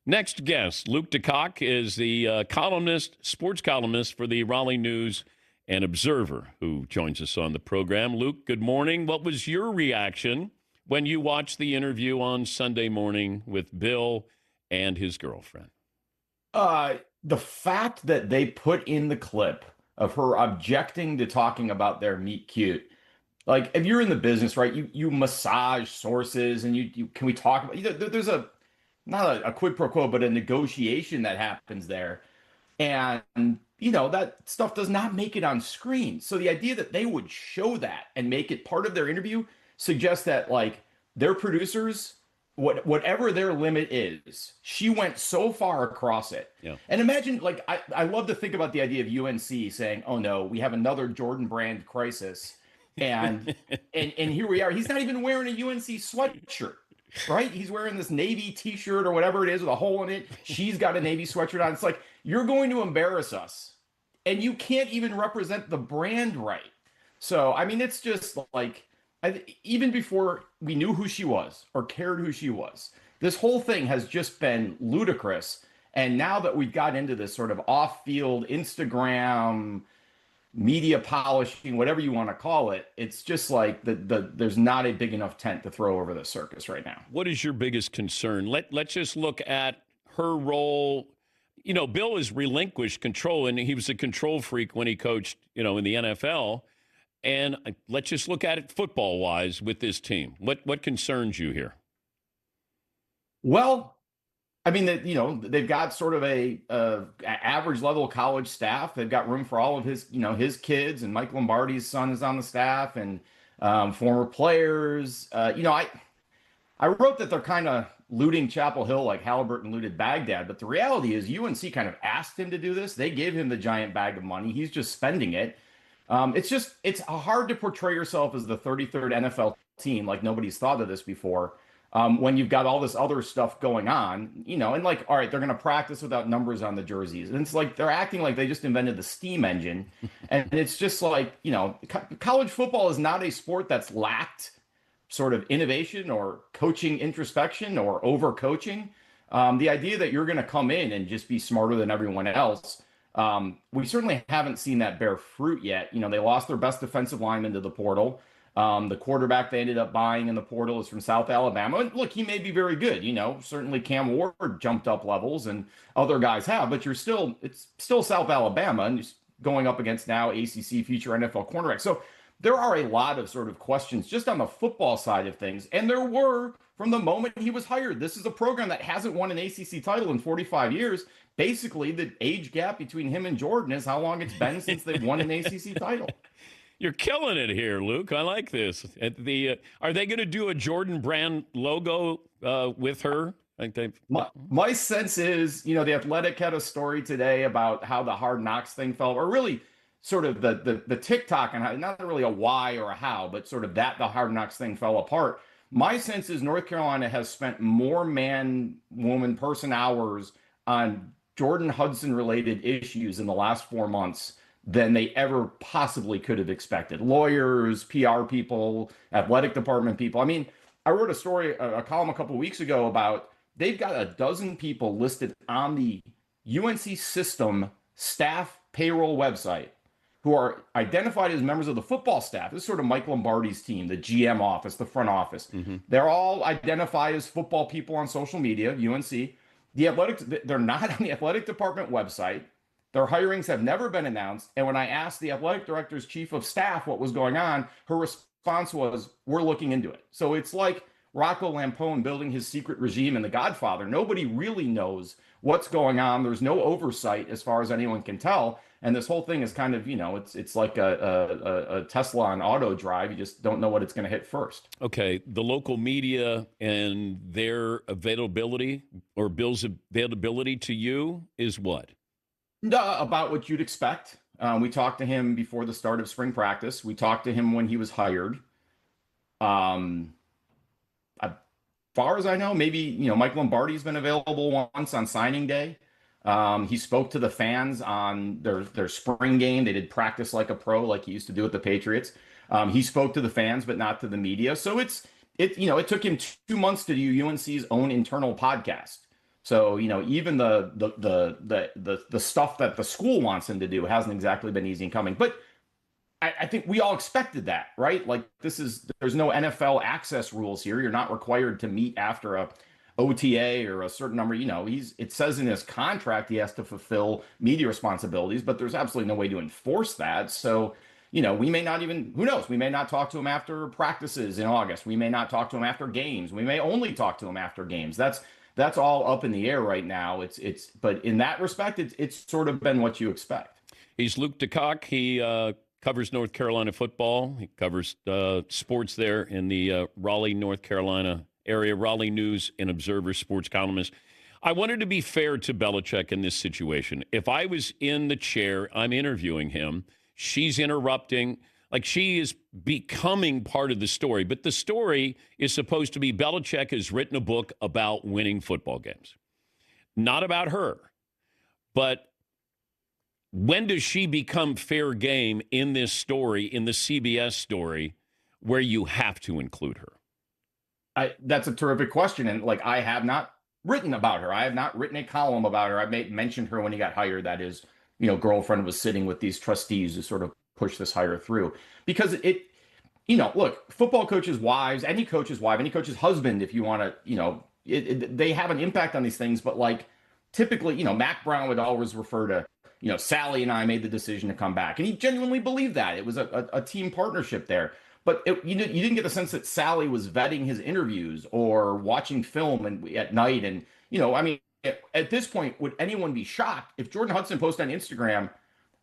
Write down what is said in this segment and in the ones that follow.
Next guest, Luke DeCock is the sports columnist for the Raleigh News and Observer, who joins us on the program. Luke, good morning. What was your reaction when you watched the interview on Sunday morning with Bill and his girlfriend? The fact that they put in the clip of her objecting to talking about their meet cute. Like, if you're in the business, right, you massage sources and you can we talk about, there's not a quid pro quo, but a negotiation that happens there. And, that stuff does not make it on screen. So the idea that they would show that and make it part of their interview suggests that, like, their producers, whatever their limit is, she went so far across it. Yeah. And imagine, like, I love to think about the idea of UNC saying, oh no, we have another Jordan Brand crisis. And and here we are. He's not even wearing a UNC sweatshirt. Right? He's wearing this Navy t-shirt or whatever it is with a hole in it. She's got a Navy sweatshirt on. It's like, you're going to embarrass us. And you can't even represent the brand right. So, I mean, it's just like, even before we knew who she was or cared who she was, this whole thing has just been ludicrous. And now that we've got into this sort of off-field Instagram media polishing, whatever you want to call it, it's just like there's not a big enough tent to throw over the circus right now. What is your biggest concern? Let's just look at her role. Bill has relinquished control, and he was a control freak when he coached, in the NFL. And let's just look at it football-wise with this team. What concerns you here? Well, I mean, they've got sort of a average level college staff. They've got room for all of his kids, and Mike Lombardi's son is on the staff, and former players. I wrote that they're kind of looting Chapel Hill like Halliburton looted Baghdad, but the reality is UNC kind of asked him to do this. They gave him the giant bag of money. He's just spending it. It's hard to portray yourself as the 33rd NFL team like nobody's thought of this before. When you've got all this other stuff going on, and like, all right, they're going to practice without numbers on the jerseys. And it's like they're acting like they just invented the steam engine. And it's just like, college football is not a sport that's lacked sort of innovation or coaching introspection or over coaching. The idea that you're going to come in and just be smarter than everyone else, we certainly haven't seen that bear fruit yet. They lost their best defensive lineman to the portal. The quarterback they ended up buying in the portal is from South Alabama. And look, he may be very good. Certainly Cam Ward jumped up levels and other guys have, but it's still South Alabama and going up against now ACC future NFL cornerback. So there are a lot of sort of questions just on the football side of things. And there were from the moment he was hired. This is a program that hasn't won an ACC title in 45 years. Basically, the age gap between him and Jordan is how long it's been since they've won an ACC title. You're killing it here, Luke. I like this. Are they going to do a Jordan Brand logo with her? My sense is, The Athletic had a story today about how the Hard Knocks thing fell, or really sort of the TikTok and how, not really a why or a how, but sort of the Hard Knocks thing fell apart. My sense is North Carolina has spent more man, woman, person hours on Jordan Hudson related issues in the last 4 months than they ever possibly could have expected. Lawyers, PR people, athletic department people. I mean, I wrote a column a couple of weeks ago about they've got a dozen people listed on the UNC system staff payroll website who are identified as members of the football staff. This is sort of Mike Lombardi's team, the GM office, the front office. Mm-hmm. They're all identified as football people on social media, UNC. They're not on the athletic department website. Their hirings have never been announced. And when I asked the athletic director's chief of staff what was going on, her response was, we're looking into it. So it's like Rocco Lampone building his secret regime in The Godfather. Nobody really knows what's going on. There's no oversight as far as anyone can tell. And this whole thing is kind of, it's like a Tesla on auto drive. You just don't know what it's going to hit first. Okay. The local media and their availability or Bill's availability to you is what? About what you'd expect. We talked to him before the start of spring practice. We talked to him when he was hired. As far as I know, maybe, Mike Lombardi's been available once on signing day. He spoke to the fans on their spring game. They did practice like a pro, like he used to do with the Patriots. He spoke to the fans, but not to the media. So it took him 2 months to do UNC's own internal podcast. So, even the stuff that the school wants him to do hasn't exactly been easy in coming. But I think we all expected that, right? Like there's no NFL access rules here. You're not required to meet after a OTA or a certain number. It says in his contract he has to fulfill media responsibilities, but there's absolutely no way to enforce that. So, we may not even, who knows? We may not talk to him after practices in August. We may not talk to him after games. We may only talk to him after games. That's all up in the air right now. But in that respect, it's sort of been what you expect. He's Luke DeCock. He covers North Carolina football. He covers sports there in the Raleigh, North Carolina area. Raleigh News and Observer sports columnist. I wanted to be fair to Belichick in this situation. If I was in the chair, I'm interviewing him. She's interrupting. Like, she is becoming part of the story. But the story is supposed to be Belichick has written a book about winning football games. Not about her. But when does she become fair game in this story, in the CBS story, where you have to include her? That's a terrific question. And I have not written about her. I have not written a column about her. I mentioned her when he got hired. That his, girlfriend was sitting with these trustees who sort of pushed this hire through. Because look, football coaches' wives, any coach's wife, any coach's husband, if you want to, they have an impact on these things. But typically, Mac Brown would always refer to, Sally and I made the decision to come back. And he genuinely believed that. It was a team partnership there. But you didn't get the sense that Sally was vetting his interviews or watching film at night. And, at this point, would anyone be shocked if Jordan Hudson posted on Instagram,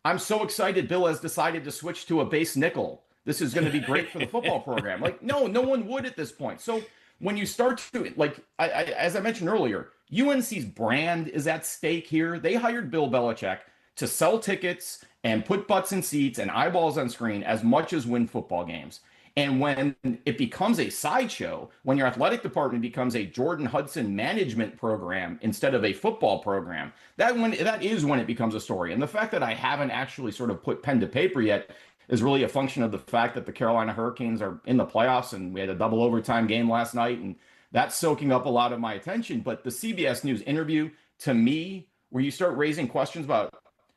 "I'm so excited Bill has decided to switch to a base nickel. This is going to be great for the football program." No one would at this point. So when you start to, as I mentioned earlier, UNC's brand is at stake here. They hired Bill Belichick to sell tickets and put butts in seats and eyeballs on screen as much as win football games. And when it becomes a sideshow, when your athletic department becomes a Jordan Hudson management program instead of a football program, that is when it becomes a story. And the fact that I haven't actually sort of put pen to paper yet is really a function of the fact that the Carolina Hurricanes are in the playoffs, and we had a double overtime game last night, and that's soaking up a lot of my attention. But the CBS News interview, to me, where you start raising questions about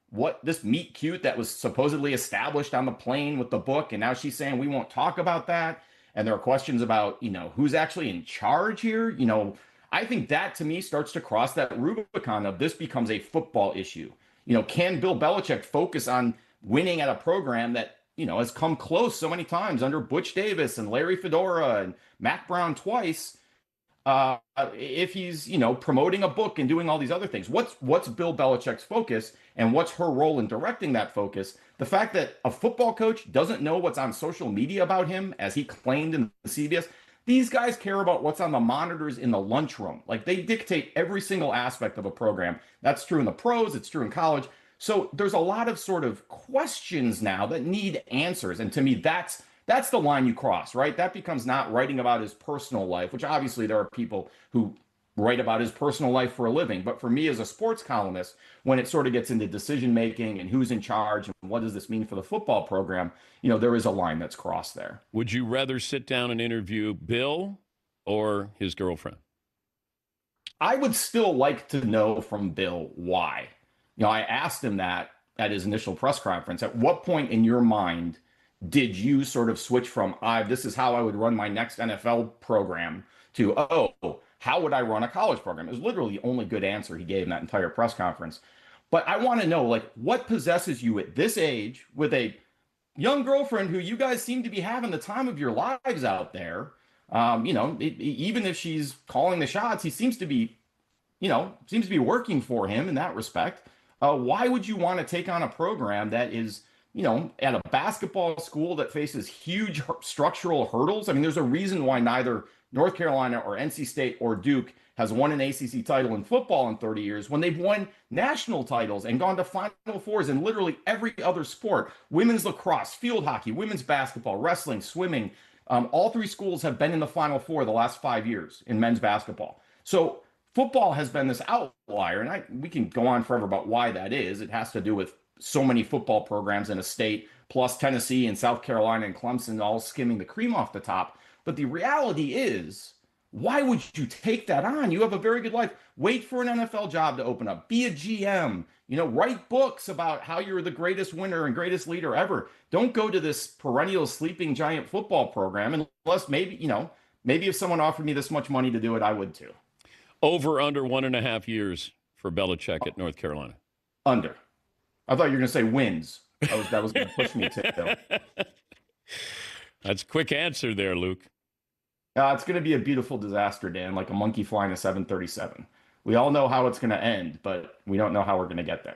what this meet cute that was supposedly established on the plane with the book, and now she's saying we won't talk about that, and there are questions about who's actually in charge here. I think that, to me, starts to cross that Rubicon of this becomes a football issue. Can Bill Belichick focus on winning at a program that has come close so many times under Butch Davis and Larry Fedora and Mac Brown twice? If he's, promoting a book and doing all these other things, what's Bill Belichick's focus, and what's her role in directing that focus? The fact that a football coach doesn't know what's on social media about him, as he claimed in the CBS, these guys care about what's on the monitors in the lunchroom. They dictate every single aspect of a program. That's true in the pros. It's true in college. So there's a lot of sort of questions now that need answers. And to me, that's the line you cross, right? That becomes not writing about his personal life, which obviously there are people who write about his personal life for a living. But for me as a sports columnist, when it sort of gets into decision making and who's in charge and what does this mean for the football program, there is a line that's crossed there. Would you rather sit down and interview Bill or his girlfriend? I would still like to know from Bill why. I asked him that at his initial press conference. At what point in your mind did you sort of switch from, this is how I would run my next NFL program, to, how would I run a college program? It was literally the only good answer he gave in that entire press conference. But I want to know, what possesses you at this age with a young girlfriend who you guys seem to be having the time of your lives out there? Even if she's calling the shots, he seems to be working for him in that respect. Why would you want to take on a program that is, at a basketball school that faces huge structural hurdles? I mean, there's a reason why neither North Carolina or NC State or Duke has won an ACC title in football in 30 years, when they've won national titles and gone to Final Fours in literally every other sport: women's lacrosse, field hockey, women's basketball, wrestling, swimming. All three schools have been in the Final Four the last 5 years in men's basketball. So football has been this outlier, and we can go on forever about why that is. It has to do with so many football programs in a state, plus Tennessee and South Carolina and Clemson all skimming the cream off the top. But the reality is, Why would you take that on? You have a very good life. Wait for an NFL job to open up. Be a GM. Write books about how you're the greatest winner and greatest leader ever. Don't go to this perennial sleeping giant football program unless maybe if someone offered me this much money to do it, I would too. Over under 1.5 years for Belichick at North Carolina. Under. I thought you were going to say wins. That was going to push me to. That's a quick answer there, Luke. It's going to be a beautiful disaster, Dan, like a monkey flying a 737. We all know how it's going to end, but we don't know how we're going to get there.